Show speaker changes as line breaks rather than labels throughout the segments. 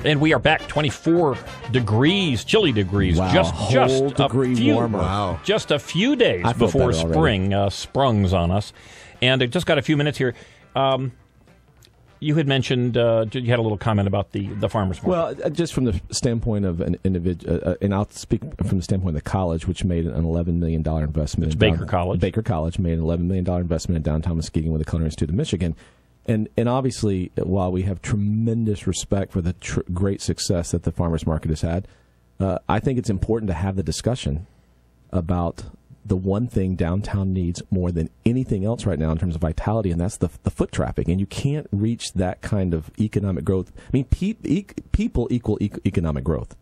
And we are back, 24 degrees, chilly degrees.
Wow,
just a few,
warmer. Wow.
Just a few days before spring sprungs on us. And I just got a few minutes here. You had mentioned, you had a little comment about the farmers market.
Well, just from the standpoint of an individual, and I'll speak from the standpoint of the college, which made an $11 million investment.
It's Baker College.
Baker College made an $11 million investment in downtown Muskegon with the Culinary Institute of Michigan. And obviously, while we have tremendous respect for the great success that the farmers market has had, I think it's important to have the discussion about the one thing downtown needs more than anything else right now in terms of vitality, and that's the foot traffic. And you can't reach that kind of economic growth. I mean, people equal economic growth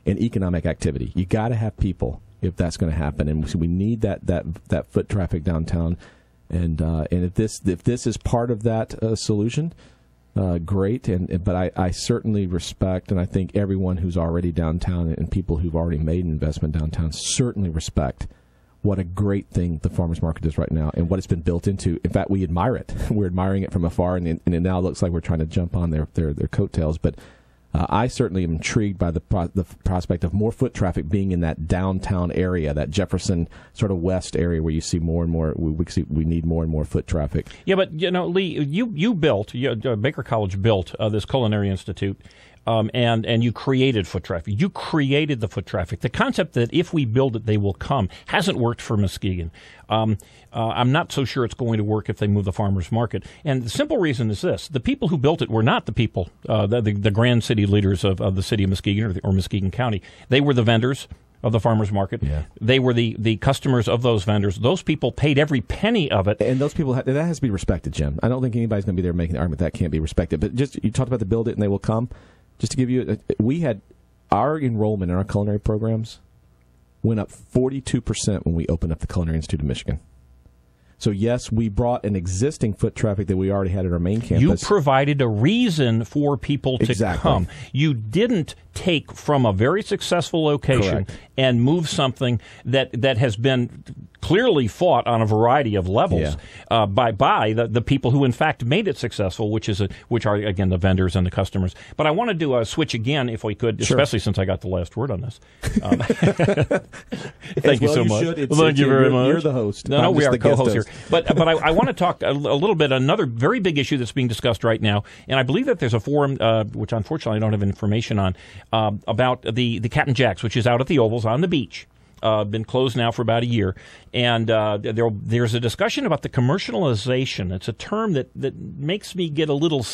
and economic activity. You got to have people if that's going to happen, and so we need that foot traffic downtown. And if this is part of that solution, great. But I certainly respect, and I think everyone who's already downtown and people who've already made an investment downtown certainly respect what a great thing the farmers market is right now and what it's been built into. In fact, we admire it. We're admiring it from afar, and it now looks like we're trying to jump on their coattails. But I certainly am intrigued by the prospect of more foot traffic being in that downtown area, that Jefferson sort of west area where you see more and more. We need more and more foot traffic.
Yeah, but Lee, you built Baker College built this Culinary Institute. And you created foot traffic. You created the foot traffic. The concept that if we build it, they will come hasn't worked for Muskegon. I'm not so sure it's going to work if they move the farmers market. And the simple reason is this. The people who built it were not the people, the grand city leaders of the city of Muskegon or Muskegon County. They were the vendors of the farmers market. Yeah. They were the customers of those vendors. Those people paid every penny of it.
And those people, that has to be respected, Jim. I don't think anybody's going to be there making the argument that can't be respected. But just, you talked about the build it and they will come. Just to give you, we had our enrollment in our culinary programs went up 42% when we opened up the Culinary Institute of Michigan. So, yes, we brought an existing foot traffic that we already had at our main campus.
You provided a reason for people to come. You didn't take from a very successful location and move something that has been clearly fought on a variety of levels by the people who in fact made it successful, which are again the vendors and the customers. But I want to do a switch again, if we could, especially since I got the last word on this. Thank you so much. Thank you very much.
You're the host.
No, we are co-hosts here. But I want to talk a little bit another very big issue that's being discussed right now, and I believe that there's a forum which unfortunately I don't have information on about the Captain Jack's, which is out at the Ovals on the beach. Been closed now for about a year, and there's a discussion about the commercialization. It's a term that makes me get a little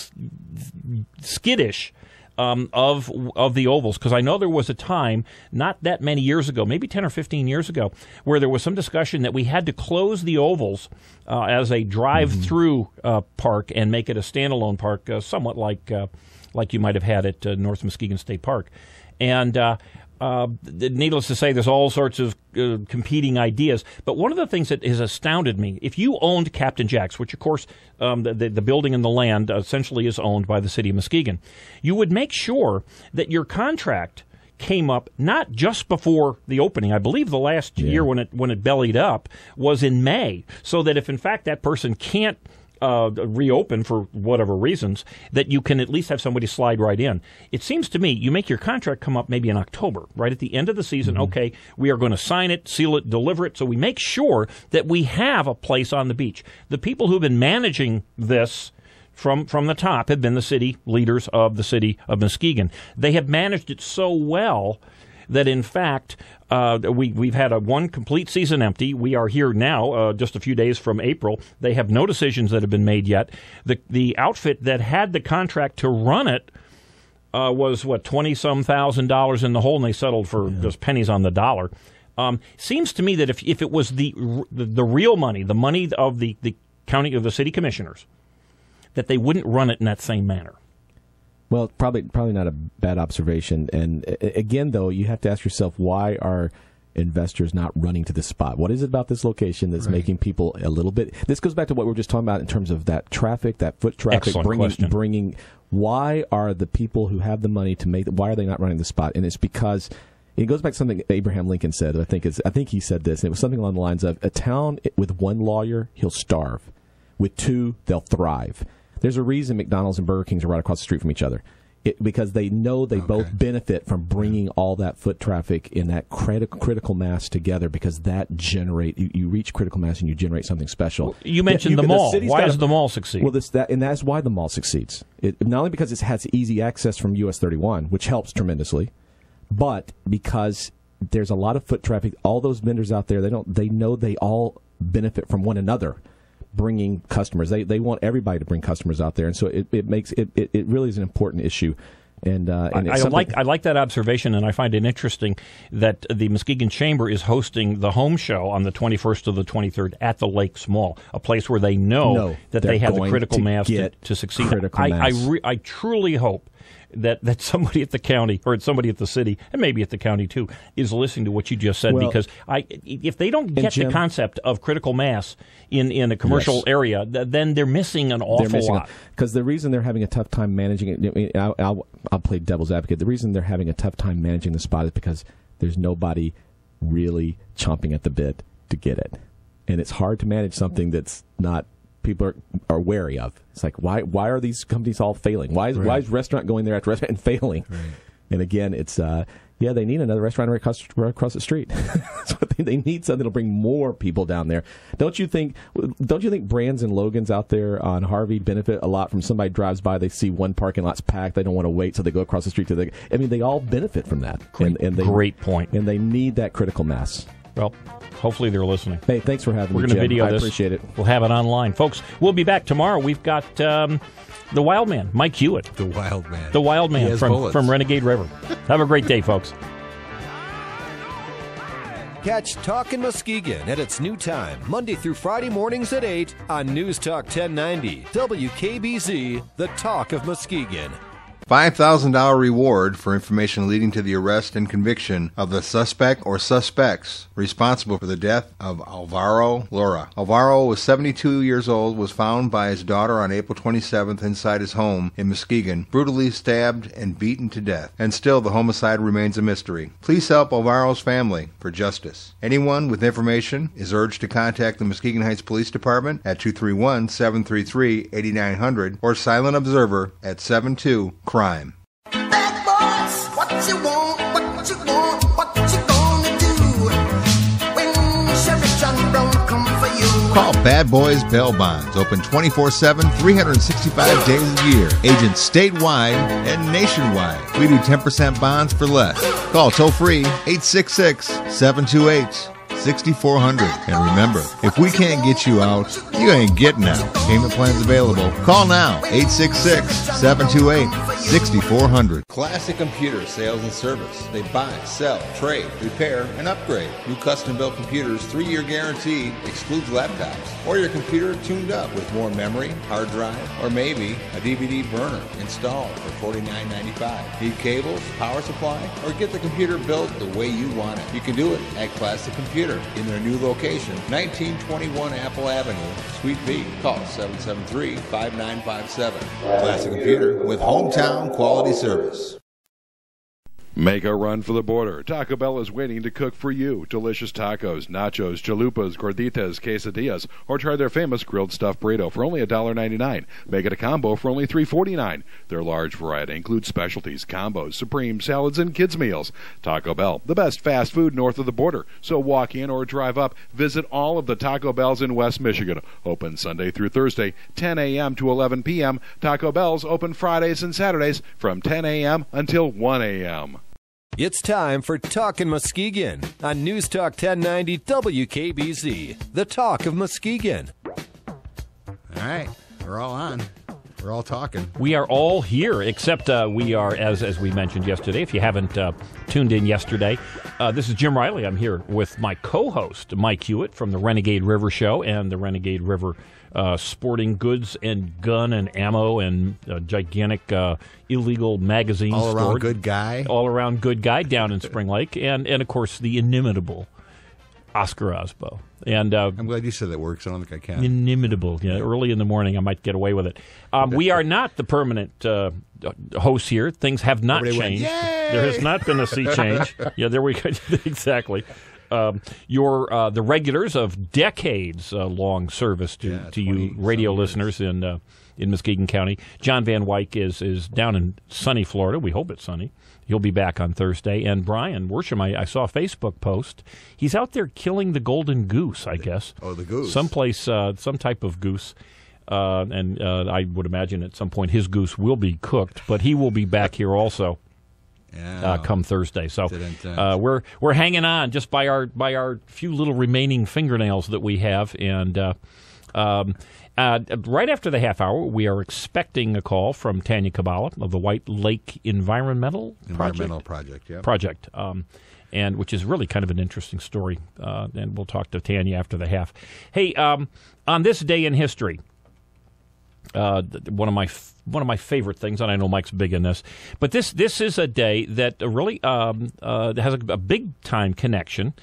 skittish of the Ovals, because I know there was a time not that many years ago, maybe 10 or 15 years ago, where there was some discussion that we had to close the Ovals as a drive-through park and make it a standalone park, somewhat like you might have had at North Muskegon State Park, and. Needless to say, there's all sorts of competing ideas. But one of the things that has astounded me, if you owned Captain Jack's, which of course the building and the land essentially is owned by the city of Muskegon, you would make sure that your contract came up not just before the opening. I believe the last year when it bellied up was in May, so that if in fact that person can't reopen for whatever reasons, that you can at least have somebody slide right in. It seems to me you make your contract come up maybe in October, right at the end of the season. Okay, we are going to sign it, seal it, deliver it, so we make sure that we have a place on the beach. The people who've been managing this from the top have been the city leaders of the city of Muskegon. They have managed it so well that in fact we've had one complete season empty. We are here now, just a few days from April. They have no decisions that have been made yet. The outfit that had the contract to run it was $20-some thousand in the hole, and they settled for just pennies on the dollar. Seems to me that if it was the real money, the money of the county of the city commissioners, that they wouldn't run it in that same manner.
Well, probably not a bad observation. And again, though, you have to ask yourself, why are investors not running to this spot? What is it about this location that's making people a little bit? This goes back to what we were just talking about in terms of that traffic, that foot traffic. Bringing. Why are the people who have the money to make? Why are they not running the spot? And it's because it goes back to something Abraham Lincoln said. I think he said this. And it was something along the lines of, a town with one lawyer, he'll starve. With two, they'll thrive. There's a reason McDonald's and Burger Kings are right across the street from each other. because they know they both benefit from bringing all that foot traffic in that critical mass together, because that you reach critical mass and you generate something special.
Well, you mentioned the mall. Why does the mall succeed?
Well, that's why the mall succeeds. Not only because it has easy access from US 31, which helps tremendously, but because there's a lot of foot traffic. All those vendors out there, they know they all benefit from one another bringing customers. They want everybody to bring customers out there, and so it makes it really is an important issue. And I
like that observation, and I find it interesting that the Muskegon Chamber is hosting the home show on the 21st to the 23rd at the Lakes Mall, a place where they know that they have the critical mass to succeed. I truly hope that somebody at the county or somebody at the city, and maybe at the county too, is listening to what you just said, because if they don't get the concept of critical mass in a commercial area, then they're missing an awful lot.
Because the reason they're having a tough time managing it, I mean, I'll play devil's advocate. The reason they're having a tough time managing the spot is because there's nobody really chomping at the bit to get it. And it's hard to manage something that's not people are wary of. It's like, why are these companies all failing? Why is restaurant going there after restaurant and failing? Right. And again, it's they need another restaurant right across the street. So they need something to bring more people down there. Don't you think Brands and Logan's out there on Harvey benefit a lot from somebody drives by, they see one parking lot's packed, they don't want to wait, so they go across the street to they all benefit from that.
Great point.
And they need that critical mass.
Well, hopefully they're listening.
Hey, thanks for having me,
We're going to video this.
I appreciate it.
We'll have it online. Folks, we'll be back tomorrow. We've got the Wild Man, Mike Hewitt.
The Wild Man.
The Wild Man from Renegade River. Have a great day, folks.
Catch Talkin' Muskegon at its new time, Monday through Friday mornings at 8 on News Talk 1090, WKBZ, the Talk of Muskegon.
$5,000 reward for information leading to the arrest and conviction of the suspect or suspects responsible for the death of Alvaro Lora. Alvaro was 72 years old, was found by his daughter on April 27th inside his home in Muskegon, brutally stabbed and beaten to death. And still the homicide remains a mystery. Please help Alvaro's family for justice. Anyone with information is urged to contact the Muskegon Heights Police Department at 231-733-8900 or Silent Observer at 72-CRIME.
Bad boys, what you want, what you want, what you gonna do when Sheriff John Brown come for you?
Call Bad Boys Bail Bonds, open 24/7, 365 days a year. Agents statewide and nationwide. We do 10% bonds for less. Call toll free 866-728-6400. And remember, if we can't get you out, you ain't getting out. Payment plans available. Call now, 866-728-6400. Classic Computer Sales and Service. They buy, sell, trade, repair, and upgrade. New custom-built computers, 3-year guarantee, excludes laptops. Or your computer tuned up with more memory, hard drive, or maybe a DVD burner installed for $49.95. Need cables, power supply, or get the computer built the way you want it. You can do it at Classic Computer in their new location, 1921 Apple Avenue, Suite B. Call 773-5957. Classic Computer with hometown quality service.
Make a run for the border. Taco Bell is waiting to cook for you. Delicious tacos, nachos, chalupas, gorditas, quesadillas, or try their famous grilled stuffed burrito for only $1.99. Make it a combo for only $3.49. Their large variety includes specialties, combos, supreme salads, and kids' meals. Taco Bell, the best fast food north of the border. So walk in or drive up. Visit all of the Taco Bells in West Michigan. Open Sunday through Thursday, 10 a.m. to 11 p.m. Taco Bell's open Fridays and Saturdays from 10 a.m. until 1 a.m.
It's time for Talkin' Muskegon on News Talk 1090 WKBZ, the Talk of Muskegon.
All right, we're all on. We're all talking.
We are all here, except we are, as we mentioned yesterday, if you haven't tuned in yesterday, this is Jim Riley. I'm here with my co-host, Mike Hewitt, from the Renegade River Show and the Renegade River sporting goods and gun and ammo and gigantic illegal magazines.
All around good guy.
All around good guy down in Spring Lake. And of course, the inimitable Oscar Osbo. And
I'm glad you said that word because I don't think I can.
Inimitable. Yeah, early in the morning, I might get away with it. We are not the permanent hosts here. Things have not changed. There has not been a sea change. Yeah, there we go. Exactly. You're the regulars of decades long service to you radio listeners in in Muskegon County. John Van Wyck is down in sunny Florida. We hope it's sunny. He'll be back on Thursday. And Brian Worsham, I saw a Facebook post. He's out there killing the golden goose, I guess.
Oh, the goose.
Someplace, some type of goose. And I would imagine at some point his goose will be cooked, but he will be back here also come Thursday. So we're hanging on just by our few little remaining fingernails that we have. And right after the half hour, we are expecting a call from Tanya Kabbalah of the White Lake Environmental
Project. Yeah.
Project. And which is really kind of an interesting story. And we'll talk to Tanya after the half. Hey, on this day in history, one of my favorite things, and I know Mike's big in this, but this is a day that really has a big time connection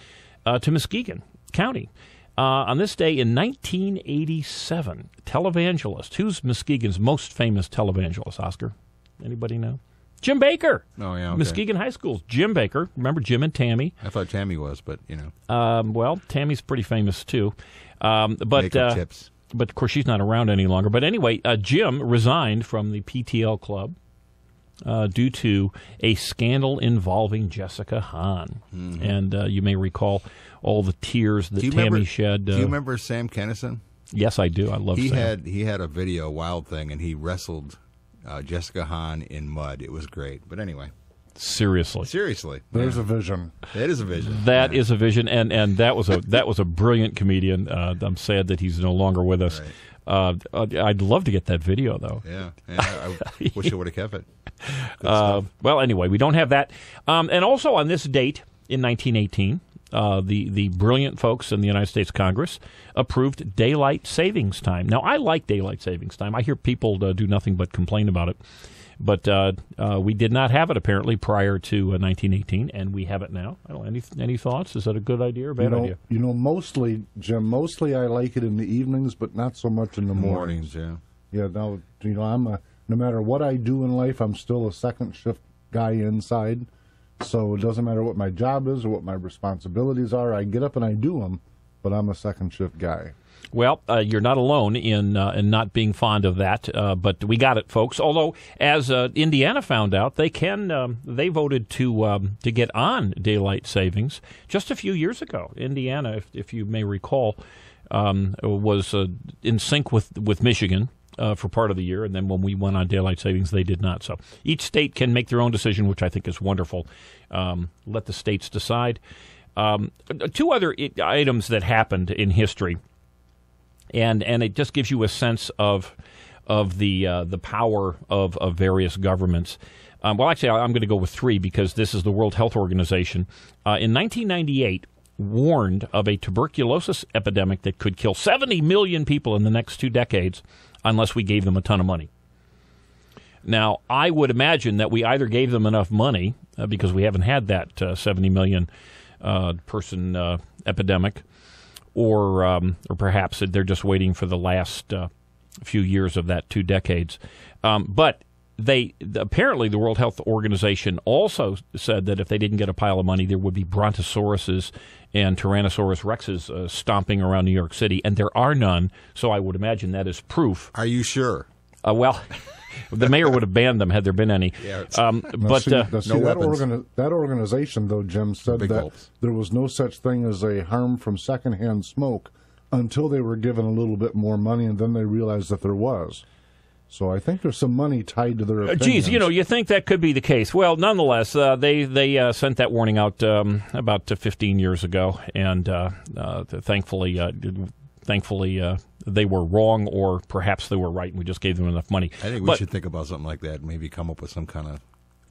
to Muskegon County. On this day in 1987, televangelist. Who's Muskegon's most famous televangelist, Oscar? Anybody know? Jim Baker.
Oh, yeah. Okay.
Muskegon High School's Jim Baker. Remember Jim and Tammy?
I thought Tammy was, but,
well, Tammy's pretty famous, too.
Makeup tips.
But, of course, she's not around any longer. But anyway, Jim resigned from the PTL club due to a scandal involving Jessica Hahn. Mm-hmm. And you may recall all the tears that Tammy shed.
Do you remember Sam Kennison?
Yes, I do. I love Sam.
He had a video, Wild Thing, and he wrestled Jessica Hahn in mud. It was great. But anyway.
Seriously.
There's a vision.
That is a vision.
That is a vision, and that was a brilliant comedian. I'm sad that he's no longer with us. Right. I'd love to get that video, though.
Yeah. I wish I would have kept it.
Well, anyway, we don't have that. And also on this date in 1918, the brilliant folks in the United States Congress approved daylight savings time. Now, I like daylight savings time. I hear people do nothing but complain about it. But we did not have it, apparently, prior to 1918, and we have it now. I don't know, any thoughts? Is that a good idea or bad idea?
Mostly, Jim, I like it in the evenings, but not so much in the mornings.
Yeah.
Yeah, now, no matter what I do in life, I'm still a second shift guy inside. So it doesn't matter what my job is or what my responsibilities are. I get up and I do them, but I'm a second shift guy.
Well, you're not alone in not being fond of that, but we got it, folks. Although, as Indiana found out, they voted to get on daylight savings just a few years ago. Indiana, if you may recall, was in sync with Michigan for part of the year, and then when we went on daylight savings, they did not. So each state can make their own decision, which I think is wonderful. Let the states decide. Two other items that happened in history. And it just gives you a sense of the power of various governments. Well, actually, I'm going to go with three because this is the World Health Organization. In 1998, warned of a tuberculosis epidemic that could kill 70 million people in the next 2 decades unless we gave them a ton of money. Now, I would imagine that we either gave them enough money because we haven't had that 70 million person epidemic, or perhaps they're just waiting for the last few years of that 2 decades. But apparently the World Health Organization also said that if they didn't get a pile of money, there would be brontosauruses and Tyrannosaurus rexes stomping around New York City, and there are none, so I would imagine that is proof.
Are you sure?
Well, the mayor would have banned them had there been any.
Yeah,
but
that organization, though, Jim, said that
gulps.
There was no such thing as a harm from secondhand smoke until they were given a little bit more money, and then they realized that there was. So I think there's some money tied to their opinions.
Geez, you think that could be the case. Well, nonetheless, they sent that warning out about 15 years ago, and thankfully they were wrong, or perhaps they were right, and we just gave them enough money.
I think we should think about something like that, maybe come up with some kind of...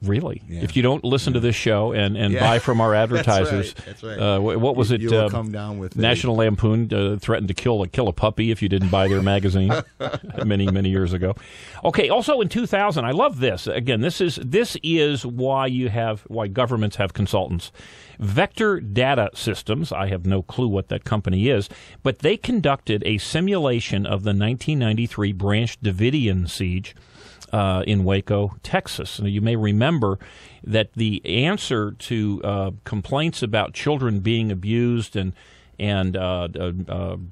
Really? Yeah. If you don't listen to this show and buy from our advertisers,
That's right.
What was it?
You will come down with
National Lampoon threatened to kill a puppy if you didn't buy their magazine many years ago. Okay. Also in 2000, I love this. Again, this is why governments have consultants. Vector Data Systems. I have no clue what that company is, but they conducted a simulation of the 1993 Branch Davidian siege in Waco, Texas. And you may remember that the answer to complaints about children being abused and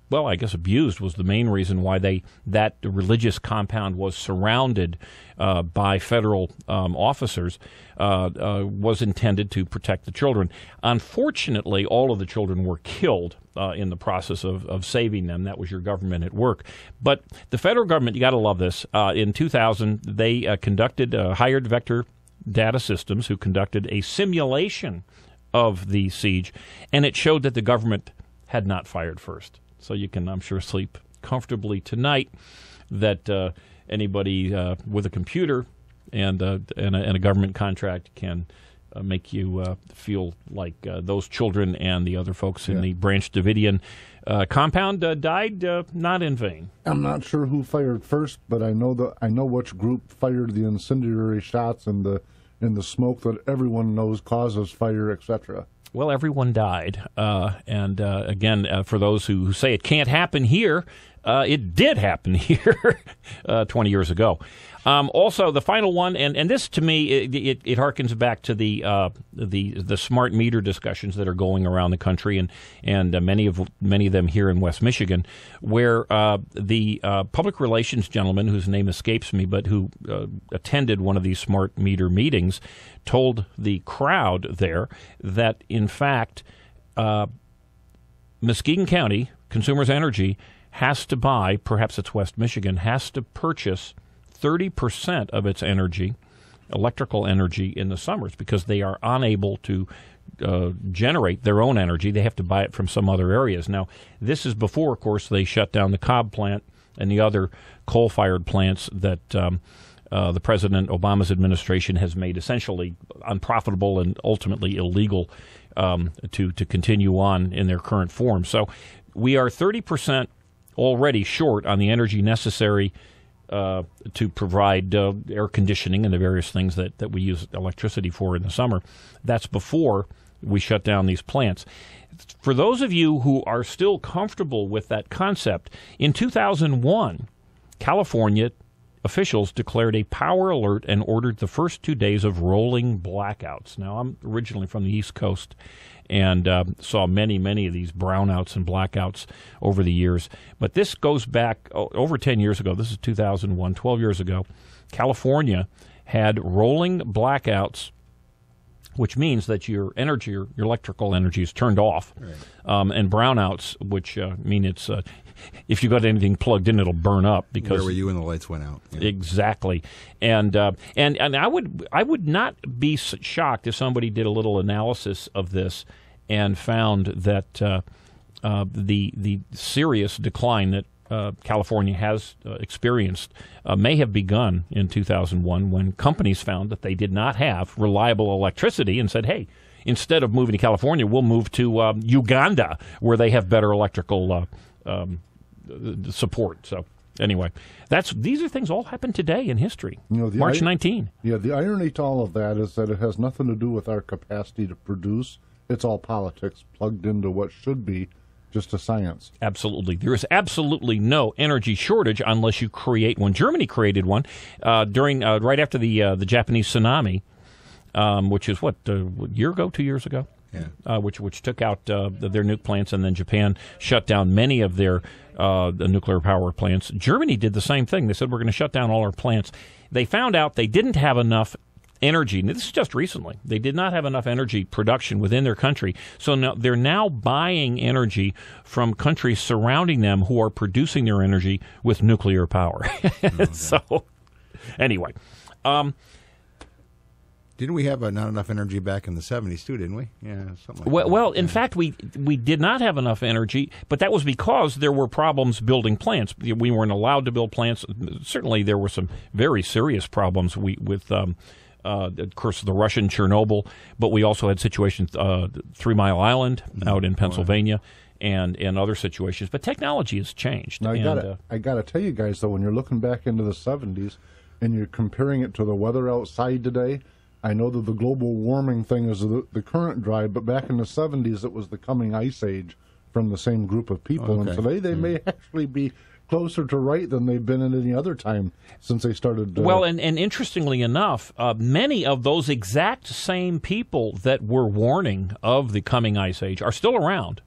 well, I guess abused was the main reason why that religious compound was surrounded by federal officers, was intended to protect the children. Unfortunately, all of the children were killed in the process of saving them. That was your government at work. But the federal government, you got to love this. In 2000, they hired Vector Data Systems, who conducted a simulation of the siege, and it showed that the government had not fired first. So you can, I'm sure, sleep comfortably tonight that anybody with a computer and a government contract can make you feel like those children and the other folks in the Branch Davidian compound died not in vain.
I'm not sure who fired first, but I know which group fired the incendiary shots and the smoke that everyone knows causes fire, etc.
Well, everyone died, and again, for those who say it can't happen here, it did happen here 20 years ago. Also, the final one, and this to me, it harkens back to the smart meter discussions that are going around the country, and many of them here in West Michigan, where the public relations gentleman, whose name escapes me, but who attended one of these smart meter meetings, told the crowd there that in fact Muskegon County Consumers Energy has to buy, perhaps it's West Michigan, has to purchase 30% of its energy, electrical energy, in the summers because they are unable to generate their own energy. They have to buy it from some other areas. Now, this is before, of course, they shut down the Cobb plant and the other coal-fired plants that the President Obama's administration has made essentially unprofitable and ultimately illegal to continue on in their current form. So we are 30% already short on the energy necessary to provide air conditioning and the various things that we use electricity for in the summer. That's before we shut down these plants. For those of you who are still comfortable with that concept, in 2001, California officials declared a power alert and ordered the first 2 days of rolling blackouts. Now, I'm originally from the East Coast and saw many of these brownouts and blackouts over the years. But this goes back over 10 years ago. This is 2001, 12 years ago. California had rolling blackouts, which means that your energy, your electrical energy, is turned off, right. And brownouts, which mean it's if you got anything plugged in, it'll burn up. Because
where were you when the lights went out? Yeah. Exactly,
and I would not be shocked if somebody did a little analysis of this and found that the serious decline that California has experienced may have begun in 2001 when companies found that they did not have reliable electricity and said, hey, instead of moving to California, we'll move to Uganda where they have better electrical support. So anyway, these are things all happened today in history, March 19.
Yeah, the irony to all of that is that it has nothing to do with our capacity to produce. It's all politics plugged into what should be just a science.
Absolutely. There is absolutely no energy shortage unless you create one. Germany created one during right after the Japanese tsunami, which is a year ago, 2 years ago? Yeah. Which took out their nuke plants, and then Japan shut down many of their the nuclear power plants. Germany did the same thing. They said, we're going to shut down all our plants. They found out they didn't have enough energy. Now, this is just recently. They did not have enough energy production within their country. So now they're now buying energy from countries surrounding them who are producing their energy with nuclear power. So anyway.
Didn't we have not enough energy back in the 70s, too, didn't we? Yeah, something like that.
Well, in fact, we did not have enough energy, but that was because there were problems building plants. We weren't allowed to build plants. Certainly, there were some very serious problems with of course, the Russian Chernobyl, but we also had situations, 3 Mile Island out in Pennsylvania, and other situations. But technology has changed.
Now, I got to tell you guys, though, when you're looking back into the 70s and you're comparing it to the weather outside today, I know that the global warming thing is the current drive, but back in the 70s, it was the coming ice age from the same group of people. Okay. And today they may actually be closer to right than they've been at any other time since they started.
Well, and interestingly enough, many of those exact same people that were warning of the coming ice age are still around.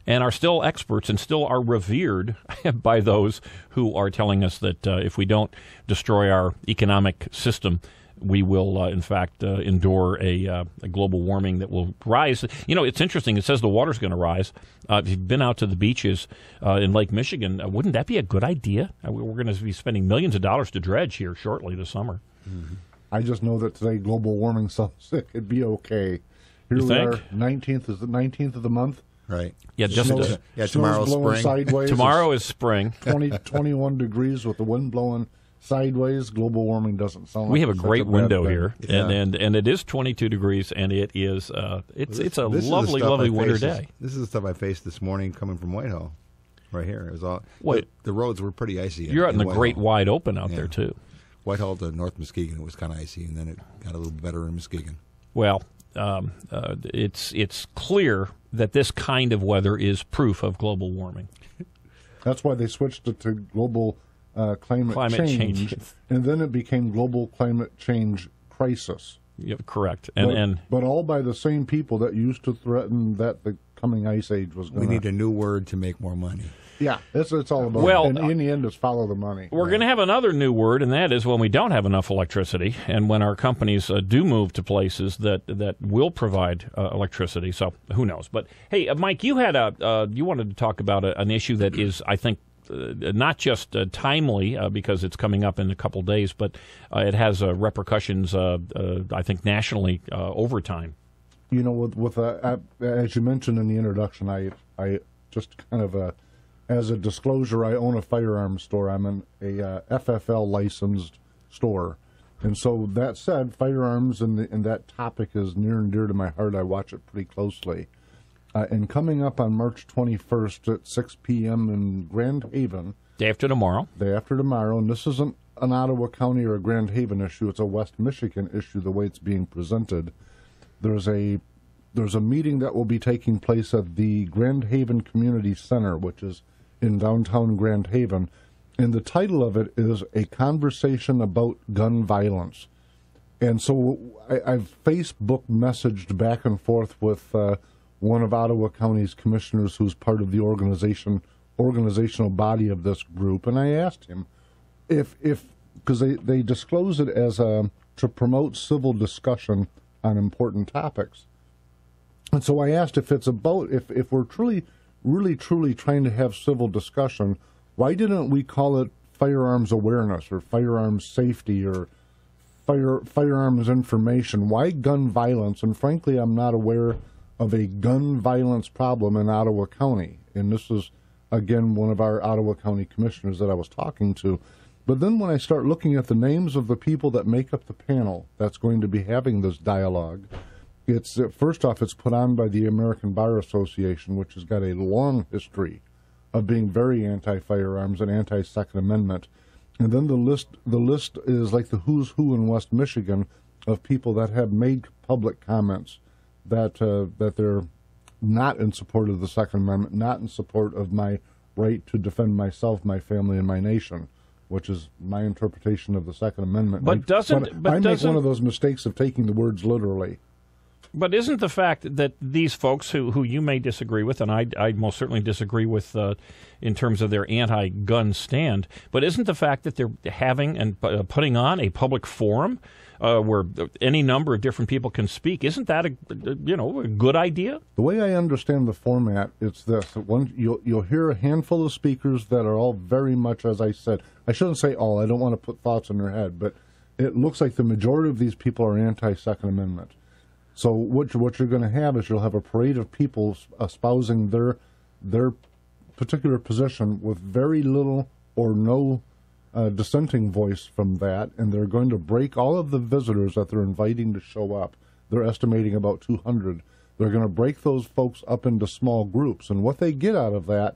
and are still experts and still are revered by those who are telling us that if we don't destroy our economic system, we will, in fact, endure a global warming that will rise. You know, it's interesting. It says the water's going to rise. If you've been out to the beaches in Lake Michigan, wouldn't that be a good idea? We're going to be spending millions of dollars to dredge here shortly this summer.
Mm-hmm. I just know that today global warming sounds like it'd be okay. Here
you
we
think?
are, 19th is the 19th of the month.
Right.
Yeah, just
tomorrow's
blowing
spring.
Sideways.
Tomorrow is spring.
21 degrees with the wind blowing sideways. Global warming doesn't sound like
We have a
such
great
bad
window
thing.
here,
Yeah.
and it is 22 degrees, and it is it's a lovely winter day.
This is the stuff I faced this morning coming from Whitehall, right here. It was all
Wait.
the roads were pretty icy.
You're out in the
Whitehall.
great wide open out
Yeah.
there too.
Whitehall to North Muskegon, it was kind of icy, and then it got a little better in Muskegon.
Well, it's clear that this kind of weather is proof of global warming.
That's why they switched it to global climate change, and then it became global climate change crisis.
Yeah, correct. And
But all by the same people that used to threaten that the coming ice age was going
We need a new word to make more money.
Yeah, it's all about.
Well,
and in the end, it's follow the money.
we're going to have another new word, and that is when we don't have enough electricity, and when our companies do move to places that will provide electricity. So who knows? But hey, Mike, you had you wanted to talk about an issue that is, I think, not just timely because it's coming up in a couple days, but it has repercussions, I think, nationally over time.
You know, with as you mentioned in the introduction, I just kind of as a disclosure, I own a firearms store. I'm a FFL licensed store, and so that said, firearms and that topic is near and dear to my heart. I watch it pretty closely. And coming up on March 21st at 6 p.m. in Grand Haven.
Day after tomorrow,
and this isn't an Ottawa County or a Grand Haven issue. It's a West Michigan issue, the way it's being presented. There's a meeting that will be taking place at the Grand Haven Community Center, which is in downtown Grand Haven. And the title of it is A Conversation About Gun Violence. And so I've Facebook messaged back and forth with one of Ottawa County's commissioners who's part of the organizational body of this group, and I asked him if because they disclose it as to promote civil discussion on important topics. And so I asked if it's about if we're really truly trying to have civil discussion, why didn't we call it firearms awareness or firearms safety or firearms information? Why gun violence? And frankly, I'm not aware of a gun violence problem in Ottawa County. And this is, again, one of our Ottawa County commissioners that I was talking to. But then when I start looking at the names of the people that make up the panel that's going to be having this dialogue, it's first off, it's put on by the American Bar Association, which has got a long history of being very anti-firearms and anti-Second Amendment. And then the list is like the who's who in West Michigan of people that have made public comments that they're not in support of the Second Amendment, not in support of my right to defend myself, my family, and my nation, which is my interpretation of the Second Amendment.
But
I make one of those mistakes of taking the words literally.
But isn't the fact that these folks who you may disagree with, and I most certainly disagree with in terms of their anti-gun stand, but isn't the fact that they're having and putting on a public forum where any number of different people can speak, isn't that a good idea?
The way I understand the format, it's this: you'll hear a handful of speakers that are all very much, as I said, I shouldn't say all. I don't want to put thoughts in their head, but it looks like the majority of these people are anti-Second Amendment. So what you're going to have is you'll have a parade of people espousing their particular position with very little or no dissenting voice from that, and they're going to break all of the visitors that they're inviting to show up. They're estimating about 200. They're going to break those folks up into small groups, and what they get out of that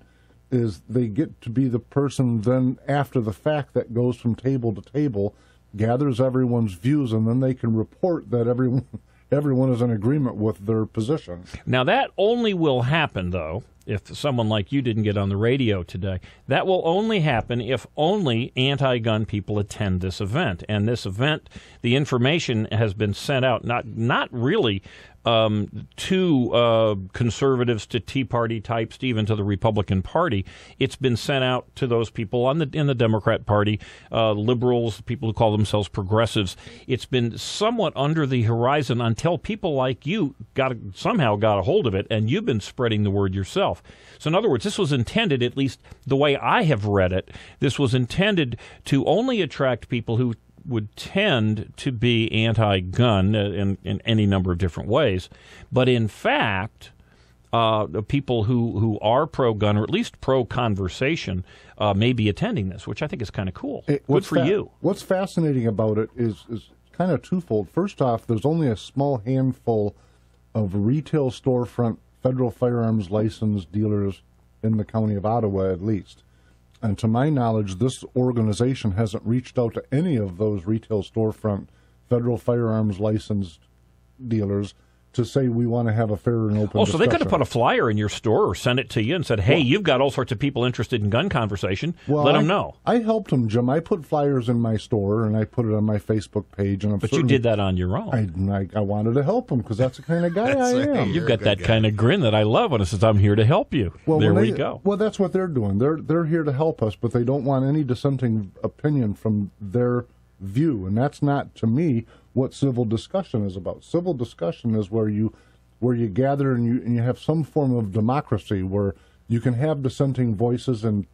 is they get to be the person then after the fact that goes from table to table, gathers everyone's views, and then they can report that everyone is in agreement with their position.
Now, that only will happen, though, if someone like you didn't get on the radio today. That will only happen if only anti-gun people attend this event. And this event, the information has been sent out, not really to conservatives, to Tea Party types, to even to the Republican Party. It's been sent out to those people in the Democrat Party, liberals, people who call themselves progressives. It's been somewhat under the horizon until people like you somehow got a hold of it, and you've been spreading the word yourself. So in other words, this was intended, at least the way I have read it, this was intended to only attract people who would tend to be anti-gun in any number of different ways. But in fact, the people who are pro-gun, or at least pro-conversation, may be attending this, which I think is kind of cool. Good for you.
What's fascinating about it is kind of twofold. First off, there's only a small handful of retail storefront federal firearms licensed dealers in the county of Ottawa, at least. And to my knowledge, this organization hasn't reached out to any of those retail storefront federal firearms licensed dealers to say we want to have a fair and open discussion.
So they could have put a flyer in your store or sent it to you and said, hey, you've got all sorts of people interested in gun conversation. Let them know.
I helped them, Jim. I put flyers in my store, and I put it on my Facebook page. But
you did that on your own.
I wanted to help them because that's the kind of guy I am.
You've got that kind of grin that I love when it says, I'm here to help you.
Well,
there we go.
Well, that's what they're doing. They're here to help us, but they don't want any dissenting opinion from their view. And that's not, to me, what civil discussion is about. Civil discussion is where you gather and you have some form of democracy where you can have dissenting voices and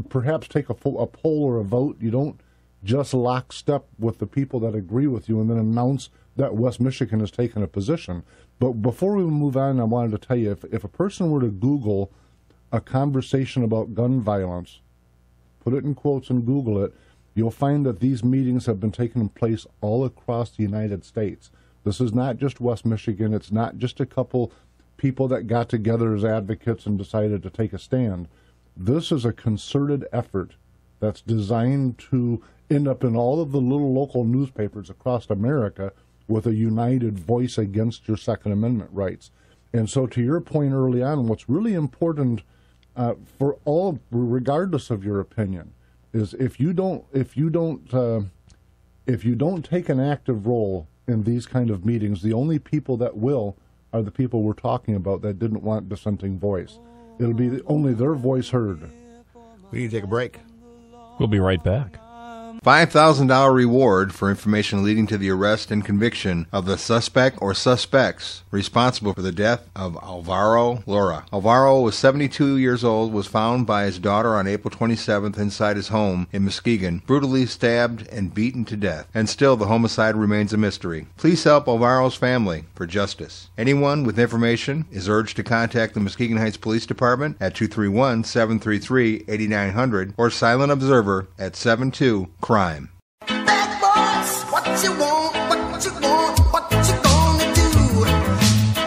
perhaps take a poll or a vote. You don't just lockstep with the people that agree with you and then announce that West Michigan has taken a position. But before we move on, I wanted to tell you, if a person were to Google a conversation about gun violence, put it in quotes and Google it, you'll find that these meetings have been taking place all across the United States. This is not just West Michigan. It's not just a couple people that got together as advocates and decided to take a stand. This is a concerted effort that's designed to end up in all of the little local newspapers across America with a united voice against your Second Amendment rights. And so to your point early on, what's really important for all, regardless of your opinion, is if you don't take an active role in these kind of meetings, the only people that will are the people we're talking about that didn't want dissenting voice. It'll be only their voice heard.
We need to take a break.
We'll be right back.
$5,000 reward for information leading to the arrest and conviction of the suspect or suspects responsible for the death of Alvaro Lora. Alvaro was 72 years old, was found by his daughter on April 27th inside his home in Muskegon, brutally stabbed and beaten to death. And still the homicide remains a mystery. Please help Alvaro's family for justice. Anyone with information is urged to contact the Muskegon Heights Police Department at 231-733-8900 or Silent Observer at 72-CRIME.
Bad boys, what you want, what you want, what you gonna do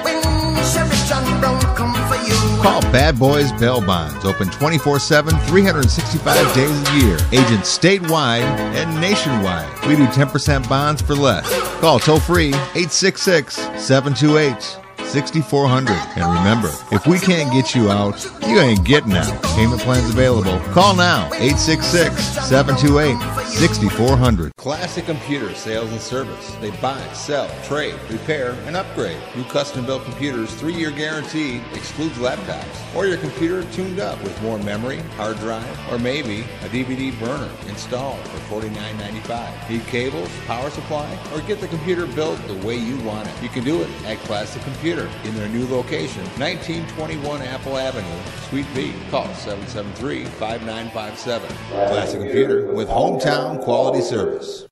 when Sheriff John Brown come for you?
Call Bad Boys Bail Bonds, open 24/7, 365 days a year. Agents statewide and nationwide. We do 10% bonds for less. Call toll-free 866-728-6400. And remember, if we can't get you out, you ain't getting out. Payment plans available. Call now, 866-728-6400.
Classic Computer Sales and Service. They buy, sell, trade, repair, and upgrade. New custom-built computers, 3-year guarantee, excludes laptops. Or your computer tuned up with more memory, hard drive, or maybe a DVD burner installed for $49.95. Need cables, power supply, or get the computer built the way you want it. You can do it at Classic Computer in their new location, 1921 Apple Avenue, Suite B. Call 773-5957. Classic Computer with hometown quality service.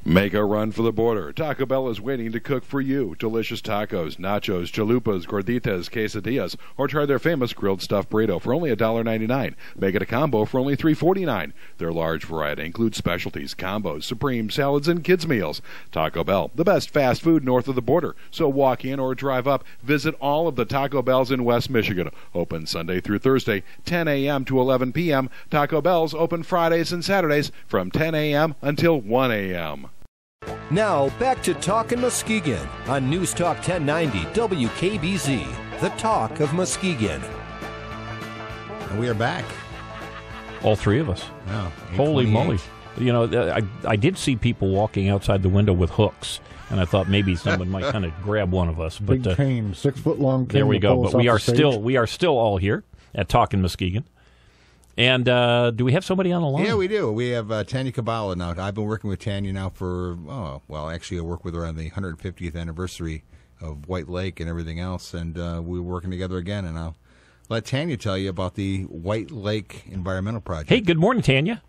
Make a run for the border. Taco Bell is waiting to cook for you. Delicious tacos, nachos, chalupas, gorditas, quesadillas, or try their famous grilled stuffed burrito for only $1.99. Make it a combo for only $3.49. Their large variety includes specialties, combos, supreme, salads, and kids' meals. Taco Bell, the best fast food north of the border. So walk in or drive up. Visit all of the Taco Bells in West Michigan. Open Sunday through Thursday, 10 a.m. to 11 p.m. Taco Bell's open Fridays and Saturdays from 10 a.m. until 1 a.m.
Now, back to Talkin' Muskegon on News Talk 1090 WKBZ. the talk of Muskegon.
And we are back.
All three of us.
Oh,
Holy
8:28.
moly. You know, I did see people walking outside the window with hooks, and I thought maybe someone might kind of grab one of us. But
Big cane, 6 foot long cane.
there we
to
go.
pull us
But we
off
are
the stage.
still all here at Talkin' Muskegon. And do we have somebody on the line?
Yeah, we do. We have Tanya Kabala now. I've been working with Tanya now for, actually I worked with her on the 150th anniversary of White Lake and everything else, and we're working together again, and I'll let Tanya tell you about the White Lake Environmental Project.
Hey, good morning, Tanya.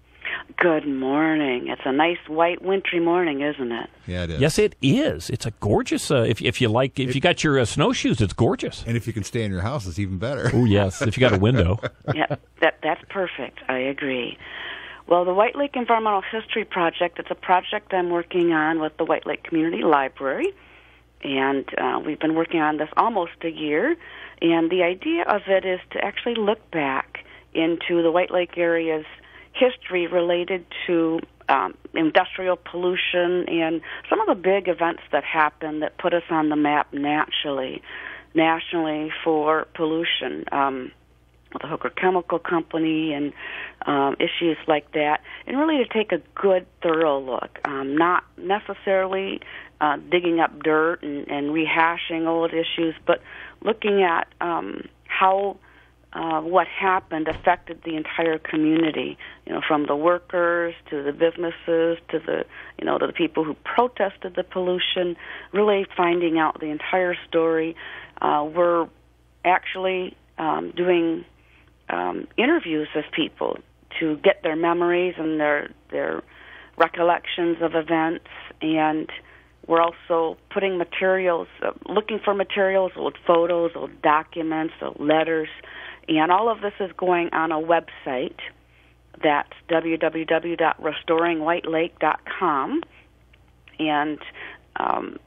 Good morning. It's a nice white wintry morning, isn't it?
Yeah, it is.
Yes, it is. It's a gorgeous. If you got your snowshoes, it's gorgeous.
And if you can stay in your house, it's even better.
Oh yes, if you got a window.
Yeah, that's perfect. I agree. Well, the White Lake Environmental History Project, it's a project I'm working on with the White Lake Community Library, and we've been working on this almost a year, and the idea of it is to actually look back into the White Lake area's history related to industrial pollution and some of the big events that happened that put us on the map nationally for pollution, with the Hooker Chemical Company and issues like that, and really to take a good, thorough look, not necessarily digging up dirt and rehashing old issues, but looking at how what happened affected the entire community, from the workers to the businesses to the people who protested the pollution, really finding out the entire story. We're actually doing interviews with people to get their memories and their recollections of events, and we're also putting materials, looking for materials, old photos, old documents, old letters, and all of this is going on a website. That's www.restoringwhitelake.com. And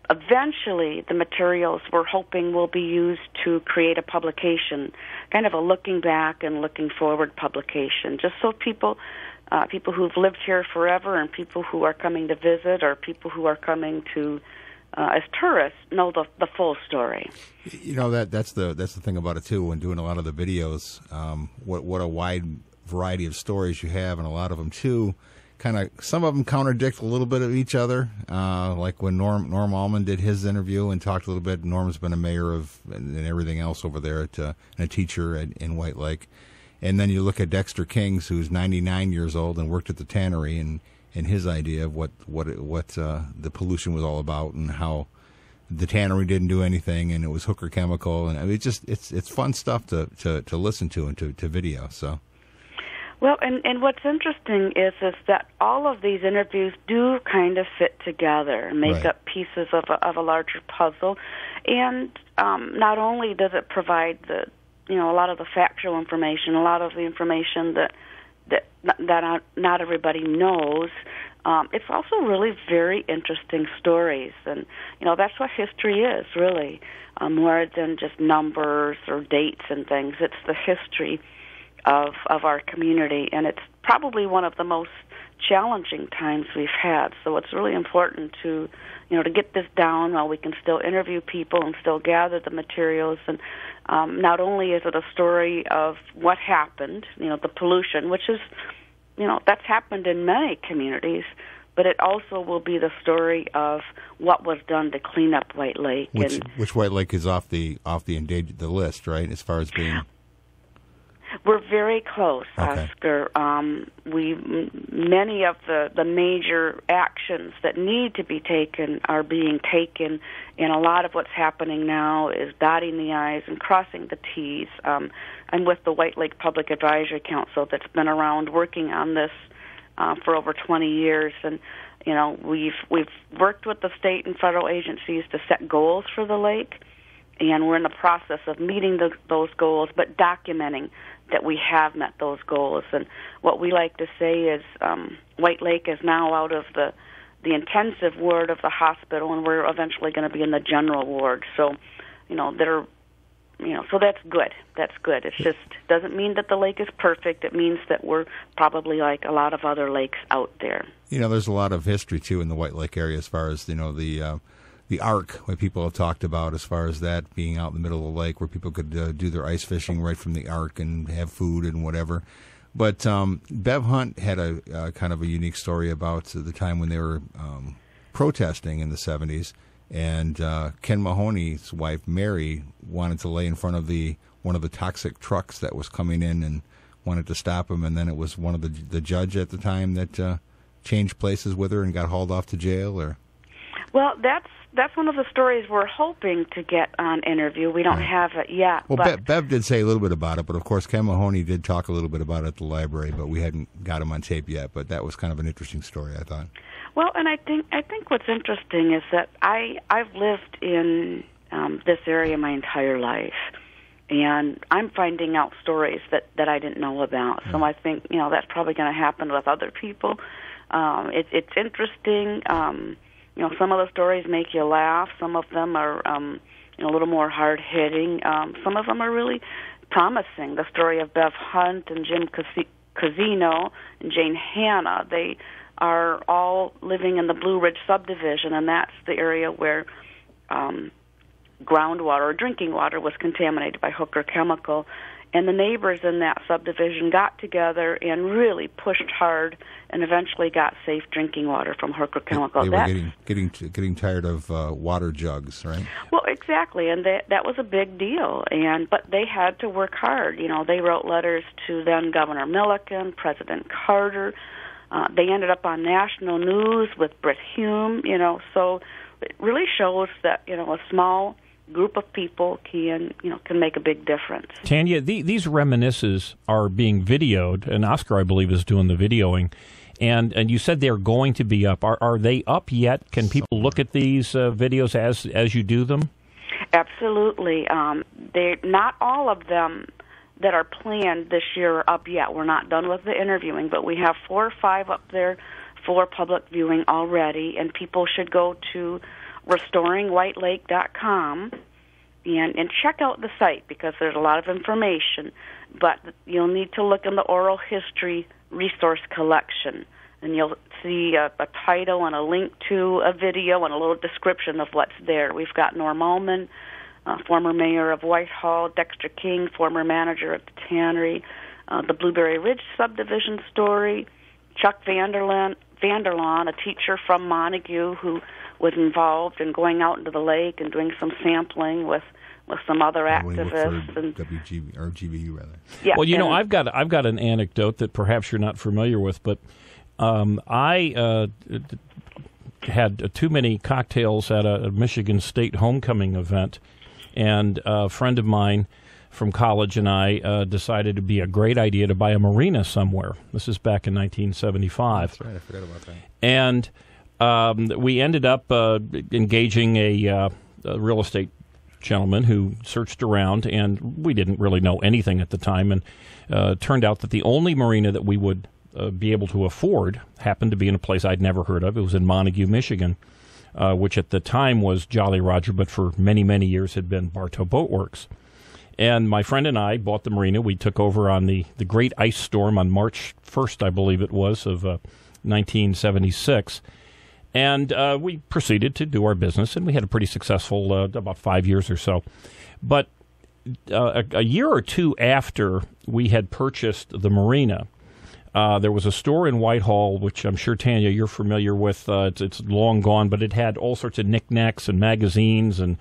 eventually the materials we're hoping will be used to create a publication, kind of a looking back and looking forward publication, just so people who've lived here forever and people who are coming to visit or people who are coming to as tourists know the full story.
That's the thing about it too. When doing a lot of the videos, what a wide variety of stories you have, and a lot of them too. Some of them contradict a little bit of each other. Like when Norm Allman did his interview and talked a little bit. Norm's been a mayor and everything else over there and a teacher in White Lake. And then you look at Dexter Kings, who's 99 years old and worked at the tannery, and his idea of what the pollution was all about, and how the tannery didn't do anything, and it was Hooker Chemical, and I mean, it's fun stuff to listen to and to video. So.
Well, and what's interesting is that all of these interviews do kind of fit together and make up pieces of a larger puzzle, and not only does it provide a lot of the factual information, a lot of the information that not everybody knows. It's also really very interesting stories, and that's what history is, really, more than just numbers or dates and things. It's the history of our community, and it's probably one of the most challenging times we've had. So it's really important to get this down while we can still interview people and still gather the materials. And not only is it a story of what happened, the pollution, which is, that's happened in many communities, but it also will be the story of what was done to clean up White Lake.
Which White Lake is off the the list, right? As far as being.
We're very close,
Okay.
Oscar. Many of the major actions that need to be taken are being taken, and a lot of what's happening now is dotting the I's and crossing the T's. I'm with the White Lake Public Advisory Council that's been around working on this for over 20 years, and we've worked with the state and federal agencies to set goals for the lake, and we're in the process of meeting those goals, but documenting that we have met those goals. And what we like to say is White Lake is now out of the intensive ward of the hospital, and we're eventually going to be in the general ward. So, so that's good. That's good. It just doesn't mean that the lake is perfect. It means that we're probably like a lot of other lakes out there.
There's a lot of history too in the White Lake area as far as the
the Ark, what people have talked about as far as that being out in the middle of the lake where people could do their ice fishing right from the Ark and have food and whatever. But Bev Hunt had a kind of a unique story about the time when they were protesting in the 70s, and Ken Mahoney's wife, Mary, wanted to lay in front of one of the toxic trucks that was coming in and wanted to stop him, and then it was one of the judge at the time that changed places with her and got hauled off to jail. Or
well, that's one of the stories we're hoping to get on interview. We don't have it yet.
Well,
but
Bev did say a little bit about it, but of course Ken Mahoney did talk a little bit about it at the library, but we hadn't got him on tape yet. But that was kind of an interesting story, I thought.
Well, and I think what's interesting is that I've lived in this area my entire life, and I'm finding out stories that I didn't know about. So I think that's probably going to happen with other people. It's interesting. Some of the stories make you laugh. Some of them are a little more hard hitting. Some of them are really promising. The story of Bev Hunt and Jim Casino and Jane Hanna. They are all living in the Blue Ridge subdivision, and that's the area where groundwater or drinking water was contaminated by Hooker Chemical. And the neighbors in that subdivision got together and really pushed hard and eventually got safe drinking water from Hooker Chemical.
They were getting tired of water jugs, right?
Well, exactly, and that was a big deal. But they had to work hard. They wrote letters to then Governor Milliken, President Carter. They ended up on national news with Britt Hume. So it really shows that a small group of people can make a big difference.
Tanya, these reminiscences are being videoed, and Oscar, I believe, is doing the videoing. And you said they're going to be up. Are they up yet? Can people look at these videos as you do them?
Absolutely. They're not all of them that are planned this year are up yet. We're not done with the interviewing, but we have 4 or 5 up there for public viewing already, and people should go to restoringwhitelake.com and check out the site because there's a lot of information. But you'll need to look in the oral history resource collection, and you'll see a title and a link to a video and a little description of what's there. We've got Norm Ullman, former mayor of Whitehall, Dexter King, former manager at the tannery, the Blueberry Ridge subdivision story, Chuck Vanderlaan, a teacher from Montague who was involved in going out into the lake and doing some sampling with some other activists and
GVU rather.
Yeah, well, I've got an anecdote that perhaps you're not familiar with, but I had too many cocktails at a Michigan State homecoming event, and a friend of mine from college and I decided it'd be a great idea to buy a marina somewhere. This is back in 1975.
That's right, I forgot about that.
And we ended up engaging a real estate gentleman who searched around, and we didn't really know anything at the time, and turned out that the only marina that we would be able to afford happened to be in a place I'd never heard of. It was in Montague, Michigan, which at the time was Jolly Roger, but for many, many years had been Bartow Boat Works. And my friend and I bought the marina. We took over on the great ice storm on March 1st, I believe it was, of 1976. And we proceeded to do our business, and we had a pretty successful about 5 years or so. But a year or two after we had purchased the marina, there was a store in Whitehall, which I'm sure, Tanya, you're familiar with. It's long gone, but it had all sorts of knickknacks and magazines and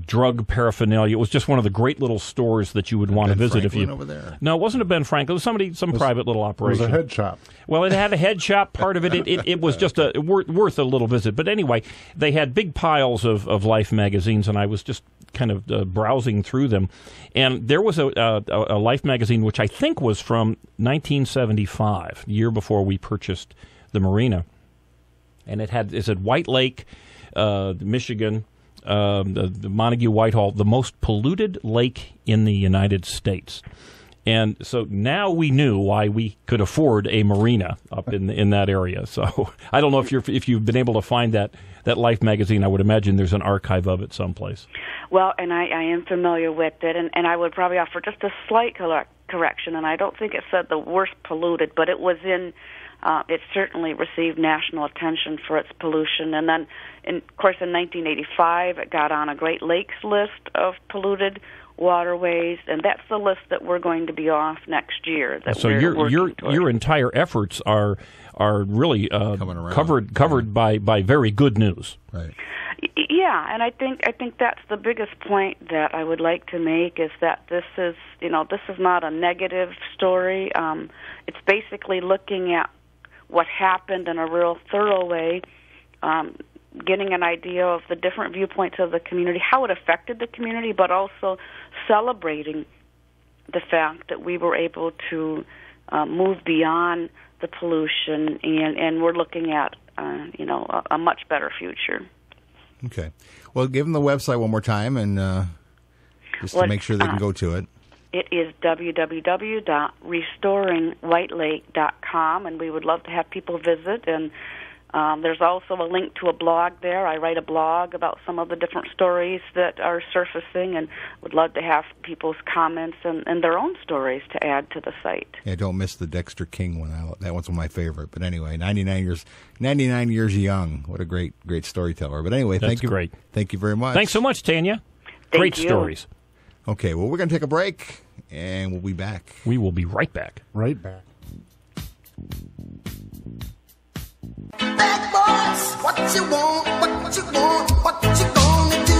drug paraphernalia. It was just one of the great little stores that you would want to visit.
Franklin
if you
over there.
No, it wasn't a Ben Franklin. It was some private little operation.
It was a head shop.
Well, it had a head shop. Part of it was just worth a little visit. But anyway, they had big piles of Life magazines, and I was just kind of browsing through them. And there was a Life magazine, which I think was from 1975, the year before we purchased the marina. And it said White Lake, Michigan, the Montague Whitehall, the most polluted lake in the United States. And so now we knew why we could afford a marina up in that area. So I don't know if you've been able to find that Life magazine. I would imagine there's an archive of it someplace.
Well, and I am familiar with it, and I would probably offer just a slight correction, and I don't think it said the worst polluted, but it was in it certainly received national attention for its pollution. And then, of course, in 1985, it got on a Great Lakes list of polluted waterways, and that's the list that we're going to be off next year.
So your entire efforts are really covered by very good news.
Right.
Yeah, and I think that's the biggest point that I would like to make, is that this is not a negative story. It's basically looking at what happened in a real thorough way, getting an idea of the different viewpoints of the community, how it affected the community, but also celebrating the fact that we were able to move beyond the pollution, and we're looking at a much better future.
Okay. Well, give them the website one more time, and just to make sure they can go to it.
It is www.restoringwhitelake.com, and we would love to have people visit. And there's also a link to a blog there. I write a blog about some of the different stories that are surfacing, and would love to have people's comments and their own stories to add to the site.
Yeah, don't miss the Dexter King one. That one's one of my favorite. But anyway, 99 years young. What a great storyteller. But anyway,
That's great.
Thank you very much.
Thanks so much, Tanya. Great stories.
Okay, well, we're going to take a break, and we'll be back.
We will be right back.
Right back.
Bad boys, what you want, what you want, what you gonna do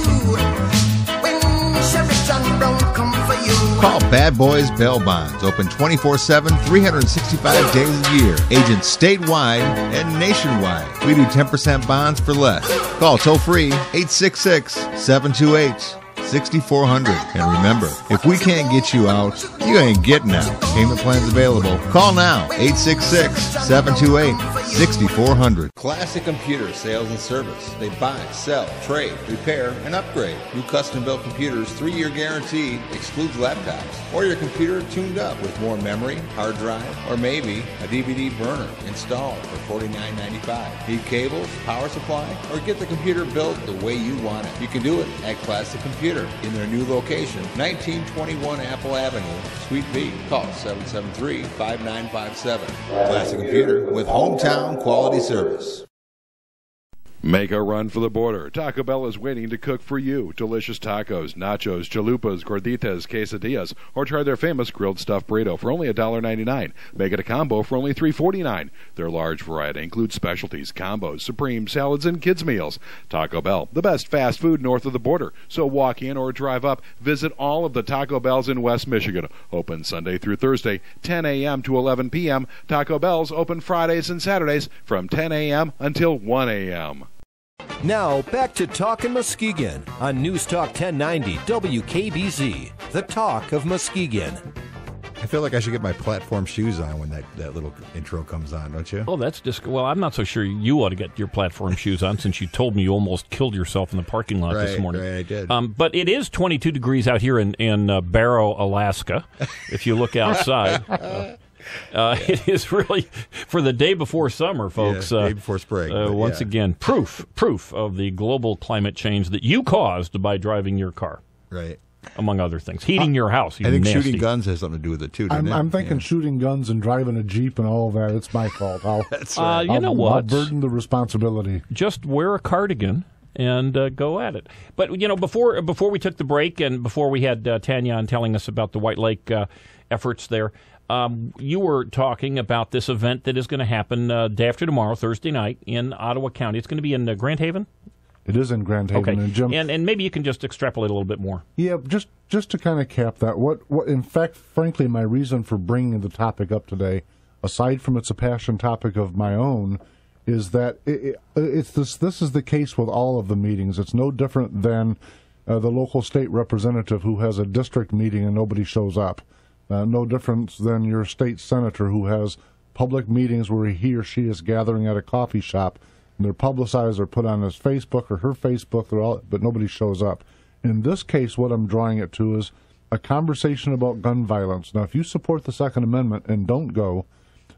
when Sheriff John Brown come for you?
Call Bad Boys Bail Bonds. Open 24/7, 365 days a year. Agents statewide and nationwide. We do 10% bonds for less. Call toll free 866-728-6400. And remember, if we can't get you out, you ain't getting out. Payment plans available. Call now, 866-728-6400. Classic Computer Sales and Service. They buy, sell, trade, repair, and upgrade. New custom-built computers, 3-year guarantee, excludes laptops. Or your computer tuned up with more memory, hard drive, or maybe a DVD burner installed for $49.95. Need cables, power supply, or get the computer built the way you want it. You can do it at Classic Computer in their new location, 1921 Apple Avenue, Suite B. Call 773-5957. Classic Computer with hometown quality service.
Make a run for the border. Taco Bell is waiting to cook for you. Delicious tacos, nachos, chalupas, gorditas, quesadillas, or try their famous grilled stuffed burrito for only $1.99. Make it a combo for only $3.49. Their large variety includes specialties, combos, supreme salads, and kids' meals. Taco Bell, the best fast food north of the border. So walk in or drive up. Visit all of the Taco Bells in West Michigan. Open Sunday through Thursday, 10 a.m. to 11 p.m. Taco Bell's open Fridays and Saturdays from 10 a.m. until 1 a.m.
Now, back to Talkin' Muskegon on News Talk 1090 WKBZ, the talk of Muskegon.
I feel like I should get my platform shoes on when that little intro comes on, don't you?
Oh, that's just... Well, I'm not so sure you ought to get your platform shoes on, since you told me you almost killed yourself in the parking lot this morning.
Right, I did.
But it is 22 degrees out here in Barrow, Alaska, if you look outside. It is really for the day before summer, folks.
Day before spring.
Once again, proof of the global climate change that you caused by driving your car.
Right.
Among other things. Heating your house.
I think
nasty.
shooting guns has something to do with it, too, doesn't it?
I'm thinking shooting guns and driving a Jeep and all of that. It's my fault.
That's right.
You know what?
I'll burden the responsibility.
Just wear a cardigan and go at it. But, before we took the break and before we had Tanya on telling us about the White Lake efforts there, you were talking about this event that is going to happen day after tomorrow, Thursday night, in Ottawa County. It's going to be in Grand Haven?
It is in Grand Haven.
Okay.
And Jim,
and maybe you can just extrapolate a little bit more.
Yeah, just to kind of cap that. What in fact, frankly, my reason for bringing the topic up today, aside from it's a passion topic of my own, is that it's this. This is the case with all of the meetings. It's no different than the local state representative who has a district meeting and nobody shows up. No difference than your state senator who has public meetings where he or she is gathering at a coffee shop. And they're publicized or put on his Facebook or her Facebook, but nobody shows up. In this case, what I'm drawing it to is a conversation about gun violence. Now, if you support the Second Amendment and don't go,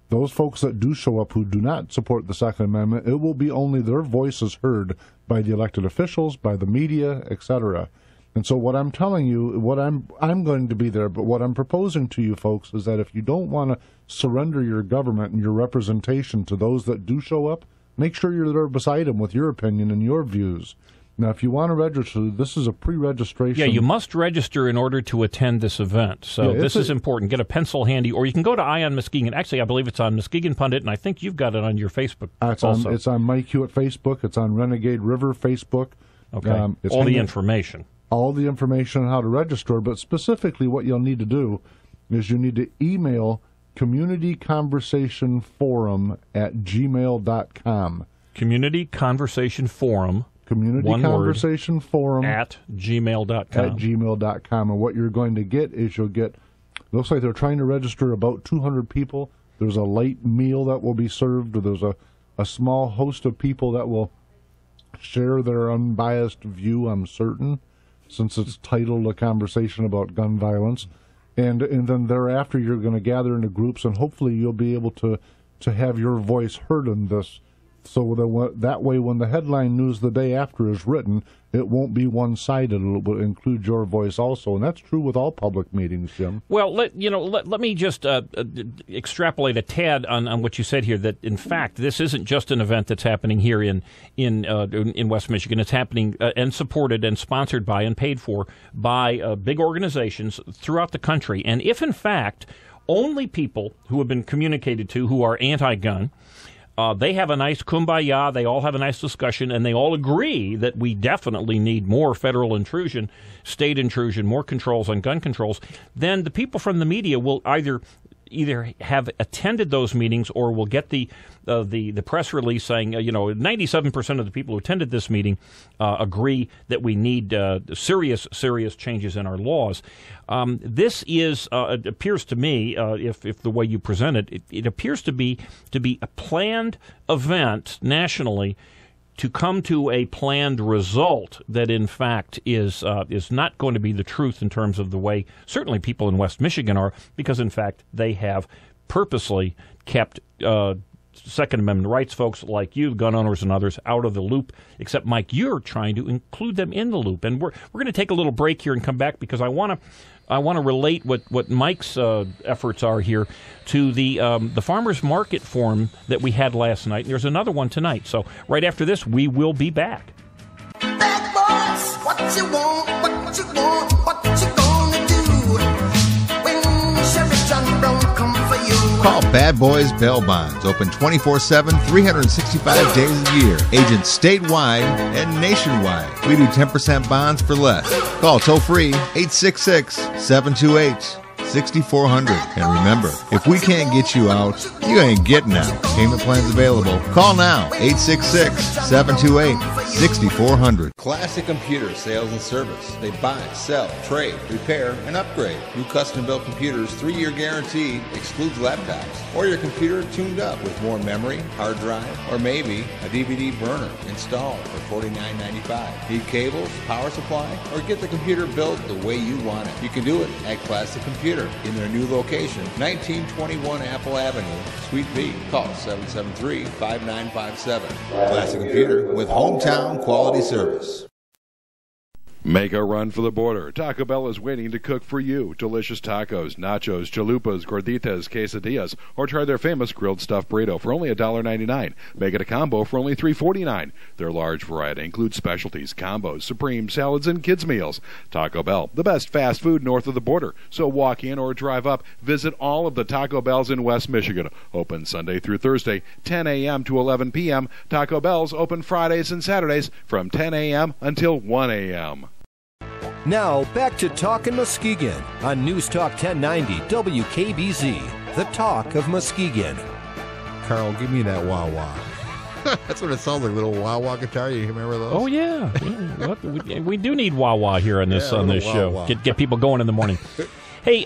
those folks that do show up who do not support the Second Amendment, it will be only their voices heard by the elected officials, by the media, etc. And so what I'm telling you, I'm going to be there, but what I'm proposing to you folks is that if you don't want to surrender your government and your representation to those that do show up, make sure you're there beside them with your opinion and your views. Now, if you want to register, this is a pre-registration.
Yeah, you must register in order to attend this event. So this is important. Get a pencil handy, or you can go to Eye on Muskegon. Actually, I believe it's on Muskegon Pundit, and I think you've got it on your Facebook also.
It's on Mike Hewitt Facebook. It's on Renegade River Facebook.
Okay, all the information.
All the information on how to register, but specifically what you'll need to do is you need to email communityconversationforum@gmail.com.
Community Conversation Forum.
Community Conversation Forum
at gmail.com.
And what you're going to get is looks like they're trying to register about 200 people. There's a light meal that will be served. There's a small host of people that will share their unbiased view, I'm certain, since it's titled A Conversation About Gun Violence. And then thereafter you're going to gather into groups, and hopefully you'll be able to have your voice heard in this. So that way, when the headline news the day after is written, it won't be one-sided. It will include your voice also, and that's true with all public meetings, Jim.
Well, let me just extrapolate a tad on what you said here. That in fact, this isn't just an event that's happening here in West Michigan. It's happening and supported and sponsored by and paid for by big organizations throughout the country. And if in fact only people who have been communicated to who are anti-gun. They have a nice kumbaya, they all have a nice discussion, and they all agree that we definitely need more federal intrusion, state intrusion, more controls on gun controls. Then the people from the media will either have attended those meetings or will get the press release saying, 97% of the people who attended this meeting agree that we need serious changes in our laws. This is, it appears to me, if the way you present it, it appears to be a planned event nationally to come to a planned result that, in fact, is not going to be the truth in terms of the way certainly people in West Michigan are, because, in fact, they have purposely kept Second Amendment rights folks like you, gun owners and others, out of the loop, except, Mike, you're trying to include them in the loop. And we're going to take a little break here and come back because I want to relate what Mike's efforts are here to the Farmers Market Forum that we had last night. And there's another one tonight. So right after this, we will be back.
Bad boys, what you want, what you want, what you gonna do when Sheriff John Brown come for you?
Call Bad Boys Bail Bonds. Open 24/7, 365 days a year. Agents statewide and nationwide. We do 10% bonds for less. Call toll free 866-728-6400. And remember, if we can't get you out, you ain't getting out. Payment plans available. Call now 866-728-6400. Classic Computer Sales and Service. They buy, sell, trade, repair, and upgrade. New custom-built computers, 3-year guarantee, excludes laptops. Or your computer tuned up with more memory, hard drive, or maybe a DVD burner installed for $49.95. Need cables, power supply, or get the computer built the way you want it? You can do it at Classic Computer in their new location, 1921 Apple Avenue, Suite B. Call 773-5957. Classic Computer with hometown quality service.
Make a run for the border. Taco Bell is waiting to cook for you. Delicious tacos, nachos, chalupas, gorditas, quesadillas, or try their famous grilled stuffed burrito for only $1.99. Make it a combo for only $3.49. Their large variety includes specialties, combos, supreme, salads, and kids' meals. Taco Bell, the best fast food north of the border. So walk in or drive up. Visit all of the Taco Bells in West Michigan. Open Sunday through Thursday, 10 a.m. to 11 p.m. Taco Bell's open Fridays and Saturdays from 10 a.m. until 1 a.m.
Now, back to Talkin' Muskegon on News Talk 1090 WKBZ, the talk of Muskegon.
Carl, give me that wah-wah. That's what it sounds like, little wah-wah guitar. You remember those?
Oh, yeah. We do need wah-wah here on this show. Get people going in the morning. Hey,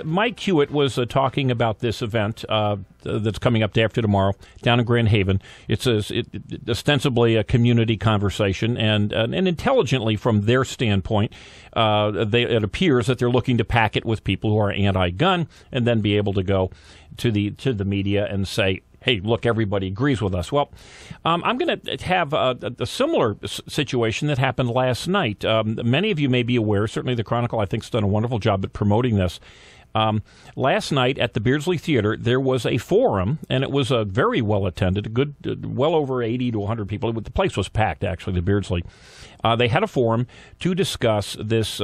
Mike Hewitt was talking about this event that's coming up day after tomorrow down in Grand Haven. It's ostensibly a community conversation, and intelligently from their standpoint, it appears that they're looking to pack it with people who are anti-gun and then be able to go to the media and say, hey, look, everybody agrees with us. Well, I'm going to have a similar situation that happened last night. Many of you may be aware, certainly the Chronicle, I think, has done a wonderful job at promoting this. Last night at the Beardsley Theater, there was a forum, and it was very well attended, a good, well over 80 to 100 people. The place was packed, actually, the Beardsley. They had a forum to discuss this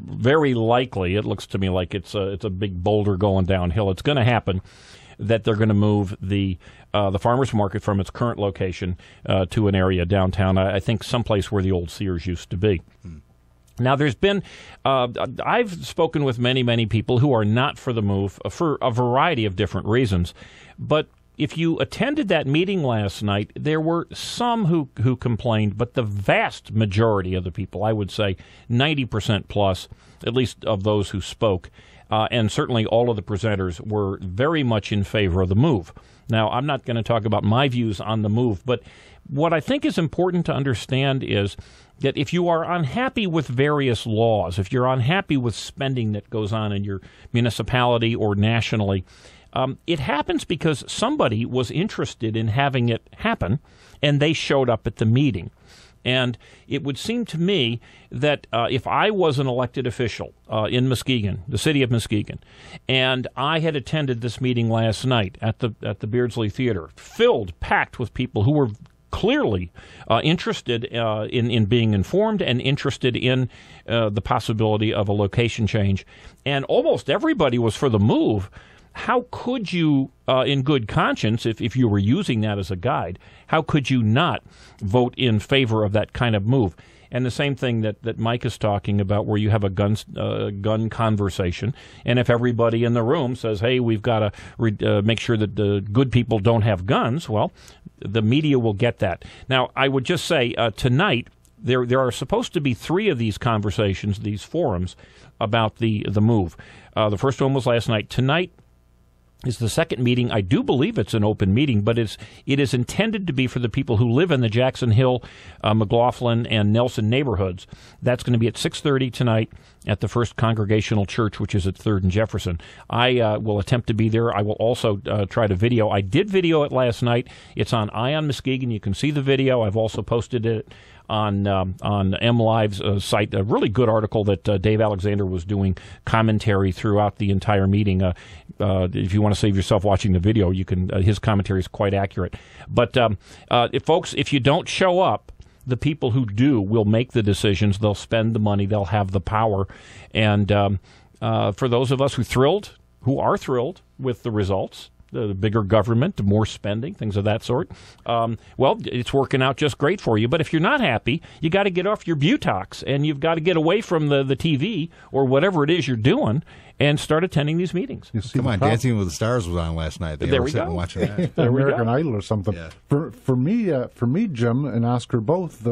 very likely, it looks to me like it's a big boulder going downhill. It's going to happen that they're going to move the farmers market from its current location to an area downtown, I think someplace where the old Sears used to be. Now, there's been, I've spoken with many, many people who are not for the move for a variety of different reasons. But if you attended that meeting last night, there were some who complained, but the vast majority of the people, I would say 90% plus, at least of those who spoke, and certainly all of the presenters were very much in favor of the move. Now, I'm not going to talk about my views on the move, but what I think is important to understand is that if you are unhappy with various laws, if you're unhappy with spending that goes on in your municipality or nationally, it happens because somebody was interested in having it happen, and they showed up at the meeting. And it would seem to me that if I was an elected official in Muskegon, the city of Muskegon, and I had attended this meeting last night at the Beardsley Theater, packed with people who were clearly interested in being informed and interested in the possibility of a location change, and almost everybody was for the move, how could you, in good conscience, if you were using that as a guide, how could you not vote in favor of that kind of move? And the same thing that Mike is talking about, where you have a gun conversation, and if everybody in the room says, hey, we've got to make sure that the good people don't have guns, well, the media will get that. Now, I would just say tonight, there are supposed to be 3 of these conversations, these forums, about the move. The first one was last night. Tonight is the second meeting. I do believe it's an open meeting, but it is intended to be for the people who live in the Jackson Hill, McLaughlin, and Nelson neighborhoods. That's going to be at 6:30 tonight at the First Congregational Church, which is at 3rd and Jefferson. I will attempt to be there. I will also try to video. I did video it last night. It's on Ion Muskegon. You can see the video. I've also posted it on MLive's site, a really good article that Dave Alexander was doing commentary throughout the entire meeting. If you want to save yourself watching the video, you can. His commentary is quite accurate. But folks, if you don't show up, the people who do will make the decisions. They'll spend the money. They'll have the power. And for those of us who are thrilled with the results, the bigger government, the more spending, things of that sort, well, it's working out just great for you. But if you're not happy, you got to get off your butox, and you've got to get away from the TV or whatever it is you're doing and start attending these meetings.
Come on, Dancing with the Stars was on last night.
There we go.
Watching that.
American Idol or something.
Yeah.
For me, Jim and Oscar both.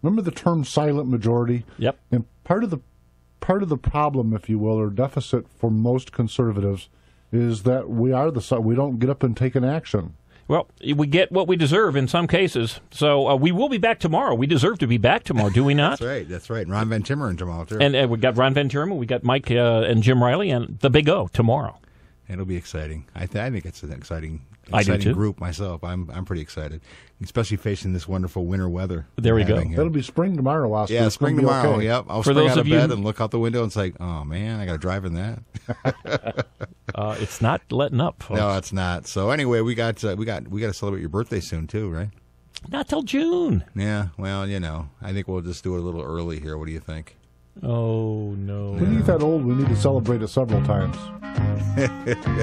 Remember the term silent majority?
Yep.
And part of the problem, if you will, or deficit for most conservatives, is that we don't get up and take an action.
Well, we get what we deserve in some cases. So we will be back tomorrow. We deserve to be back tomorrow, do we not?
That's right. Ron Van Timmeren tomorrow, too.
And we got Ron Van Timmeren, we got Mike and Jim Riley, and the Big O tomorrow.
It'll be exciting. I think it's an exciting group myself. I'm pretty excited, especially facing this wonderful winter weather.
There we go.
It'll be spring tomorrow, Oscar.
Yeah, spring tomorrow.
Okay.
Yep. I'll spring out of bed and look out the window and say, "Oh man, I got to drive in that."
It's not letting up, folks.
No, it's not. So anyway, we got to celebrate your birthday soon too, right?
Not till June.
Yeah. Well, I think we'll just do it a little early here. What do you think?
Oh no.
When you get that old, we need to celebrate it several times.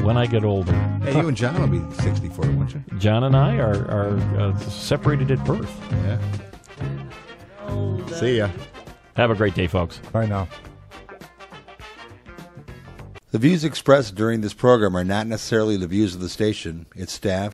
When I get older.
Hey, you and John will be 64, won't you?
John and I are separated at birth.
Yeah. See ya.
Have a great day, folks.
Bye now.
The views expressed during this program are not necessarily the views of the station, its staff,